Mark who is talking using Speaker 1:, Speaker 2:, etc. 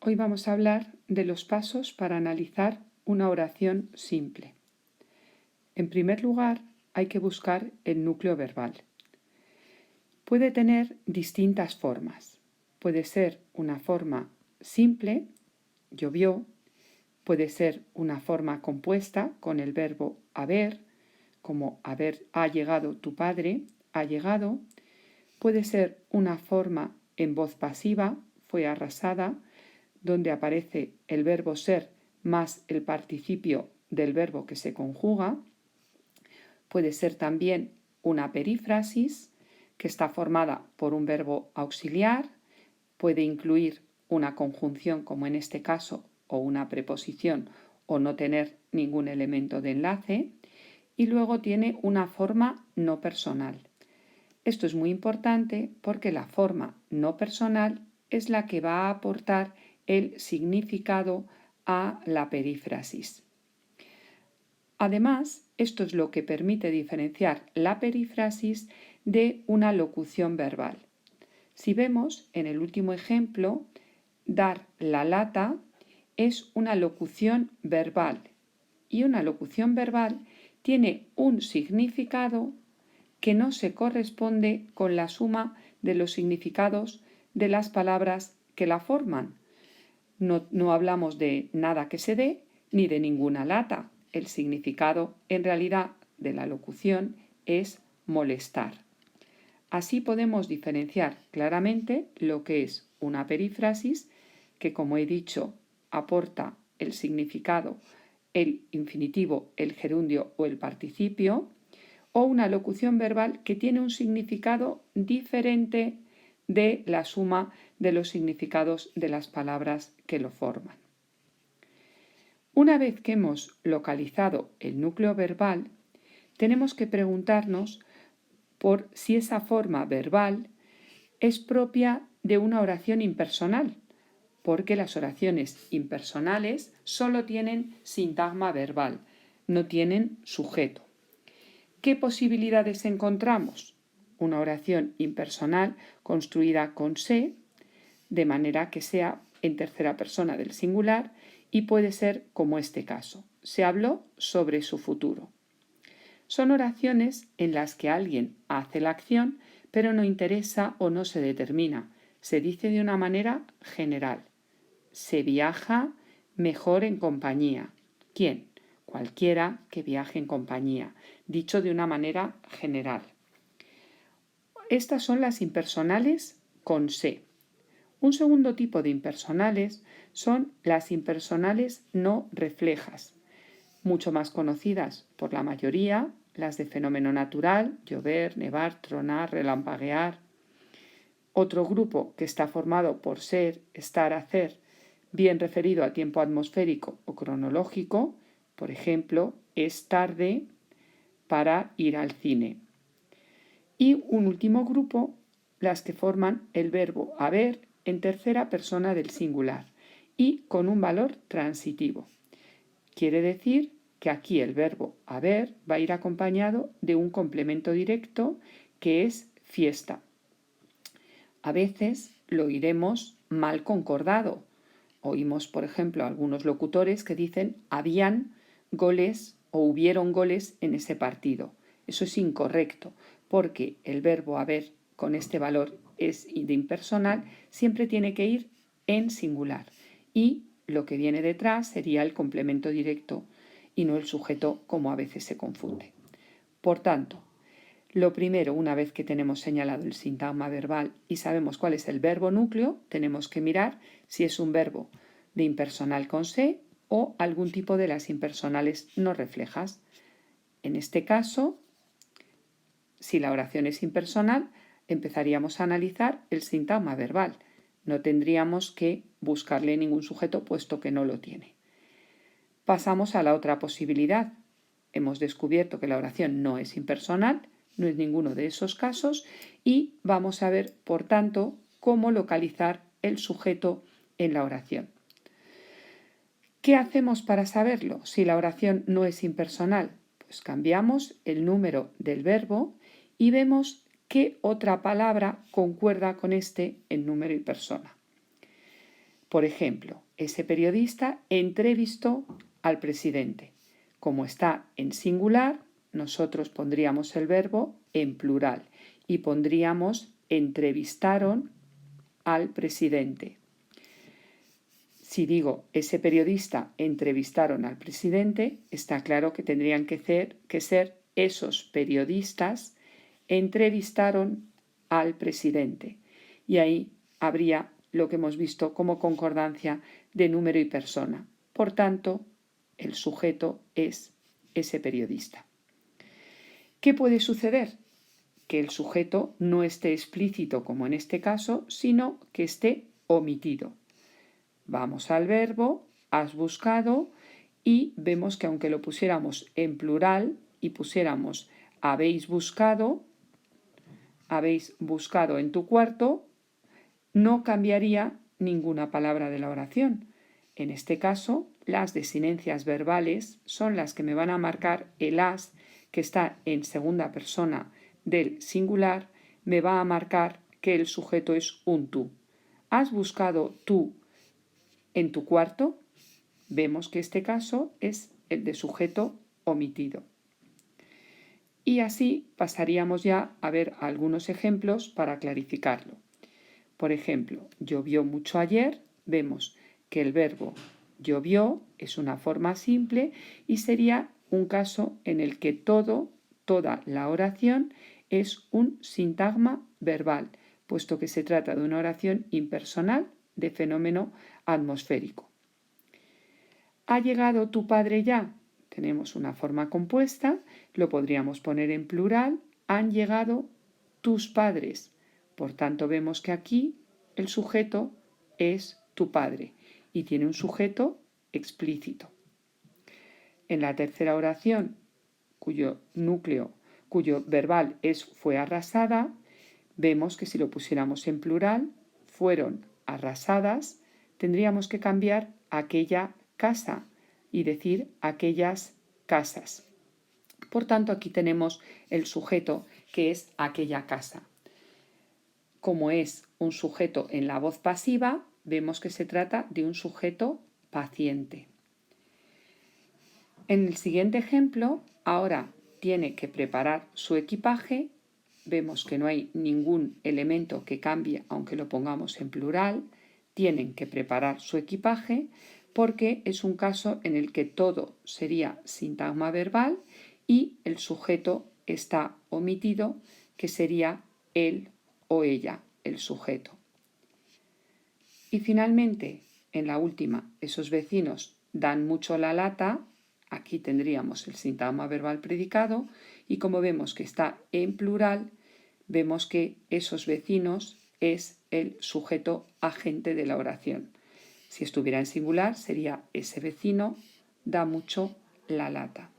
Speaker 1: Hoy vamos a hablar de los pasos para analizar una oración simple. En primer lugar, hay que buscar el núcleo verbal. Puede tener distintas formas. Puede ser una forma simple, llovió, puede ser una forma compuesta con el verbo haber, como ha llegado tu padre, ha llegado. Puede ser una forma en voz pasiva, fue arrasada, donde aparece el verbo ser más el participio del verbo que se conjuga. Puede ser también una perífrasis, que está formada por un verbo auxiliar, puede incluir una conjunción como en este caso o una preposición o no tener ningún elemento de enlace, y luego tiene una forma no personal. Esto es muy importante porque la forma no personal es la que va a aportar el significado a la perífrasis. Además, esto es lo que permite diferenciar la perífrasis de una locución verbal. Si vemos en el último ejemplo, dar la lata es una locución verbal, y una locución verbal tiene un significado que no se corresponde con la suma de los significados de las palabras que la forman. No hablamos de nada que se dé ni de ninguna lata. El significado en realidad de la locución es molestar. Así podemos diferenciar claramente lo que es una perífrasis, que como he dicho aporta el significado, el infinitivo, el gerundio o el participio, o una locución verbal que tiene un significado diferente de la suma de los significados de las palabras que lo forman. Una vez que hemos localizado el núcleo verbal, tenemos que preguntarnos por si esa forma verbal es propia de una oración impersonal, porque las oraciones impersonales solo tienen sintagma verbal, no tienen sujeto. ¿Qué posibilidades encontramos? Una oración impersonal construida con se, de manera que sea en tercera persona del singular, y puede ser como este caso. Se habló sobre su futuro. Son oraciones en las que alguien hace la acción, pero no interesa o no se determina. Se dice de una manera general. Se viaja mejor en compañía. ¿Quién? Cualquiera que viaje en compañía, dicho de una manera general. Estas son las impersonales con se. Un segundo tipo de impersonales son las impersonales no reflejas, mucho más conocidas por la mayoría, las de fenómeno natural, llover, nevar, tronar, relampaguear. Otro grupo que está formado por ser, estar, hacer, bien referido a tiempo atmosférico o cronológico, por ejemplo, es tarde para ir al cine. Y un último grupo, las que forman el verbo haber en tercera persona del singular y con un valor transitivo. Quiere decir que aquí el verbo haber va a ir acompañado de un complemento directo que es fiesta. A veces lo oiremos mal concordado. Oímos, por ejemplo, algunos locutores que dicen habían goles o hubieron goles en ese partido. Eso es incorrecto, porque el verbo haber con este valor es de impersonal, siempre tiene que ir en singular. Y lo que viene detrás sería el complemento directo y no el sujeto, como a veces se confunde. Por tanto, lo primero, una vez que tenemos señalado el sintagma verbal y sabemos cuál es el verbo núcleo, tenemos que mirar si es un verbo de impersonal con se o algún tipo de las impersonales no reflejas. En este caso, si la oración es impersonal, empezaríamos a analizar el sintagma verbal. No tendríamos que buscarle ningún sujeto puesto que no lo tiene. Pasamos a la otra posibilidad. Hemos descubierto que la oración no es impersonal, no es ninguno de esos casos, y vamos a ver, por tanto, cómo localizar el sujeto en la oración. ¿Qué hacemos para saberlo si la oración no es impersonal? Pues cambiamos el número del verbo y vemos qué otra palabra concuerda con este en número y persona. Por ejemplo, ese periodista entrevistó al presidente. Como está en singular, nosotros pondríamos el verbo en plural y pondríamos entrevistaron al presidente. Si digo ese periodista entrevistaron al presidente, está claro que tendrían que ser esos periodistas entrevistaron al presidente. Y ahí habría lo que hemos visto como concordancia de número y persona. Por tanto, el sujeto es ese periodista. ¿Qué puede suceder? Que el sujeto no esté explícito como en este caso, sino que esté omitido. Vamos al verbo, has buscado, y vemos que aunque lo pusiéramos en plural y pusiéramos habéis buscado en tu cuarto, no cambiaría ninguna palabra de la oración. En este caso, las desinencias verbales son las que me van a marcar el has, que está en segunda persona del singular, me va a marcar que el sujeto es un tú. ¿Has buscado tú en tu cuarto? Vemos que este caso es el de sujeto omitido. Y así pasaríamos ya a ver algunos ejemplos para clarificarlo. Por ejemplo, llovió mucho ayer, vemos que el verbo llovió es una forma simple y sería un caso en el que toda la oración es un sintagma verbal, puesto que se trata de una oración impersonal de fenómeno atmosférico. ¿Ha llegado tu padre ya? Tenemos una forma compuesta, lo podríamos poner en plural, han llegado tus padres. Por tanto, vemos que aquí el sujeto es tu padre y tiene un sujeto explícito. En la tercera oración, cuyo verbal es fue arrasada, vemos que si lo pusiéramos en plural, fueron arrasadas, tendríamos que cambiar aquella casa y decir aquellas casas. Por tanto, aquí tenemos el sujeto que es aquella casa. Como es un sujeto en la voz pasiva, vemos que se trata de un sujeto paciente. En el siguiente ejemplo, ahora tiene que preparar su equipaje. Vemos que no hay ningún elemento que cambie, aunque lo pongamos en plural. Tienen que preparar su equipaje porque es un caso en el que todo sería sintagma verbal y el sujeto está omitido, que sería él o ella, el sujeto. Y finalmente, en la última, esos vecinos dan mucho la lata. Aquí tendríamos el sintagma verbal predicado y como vemos que está en plural, vemos que esos vecinos es el sujeto agente de la oración. Si estuviera en singular sería ese vecino da mucho la lata.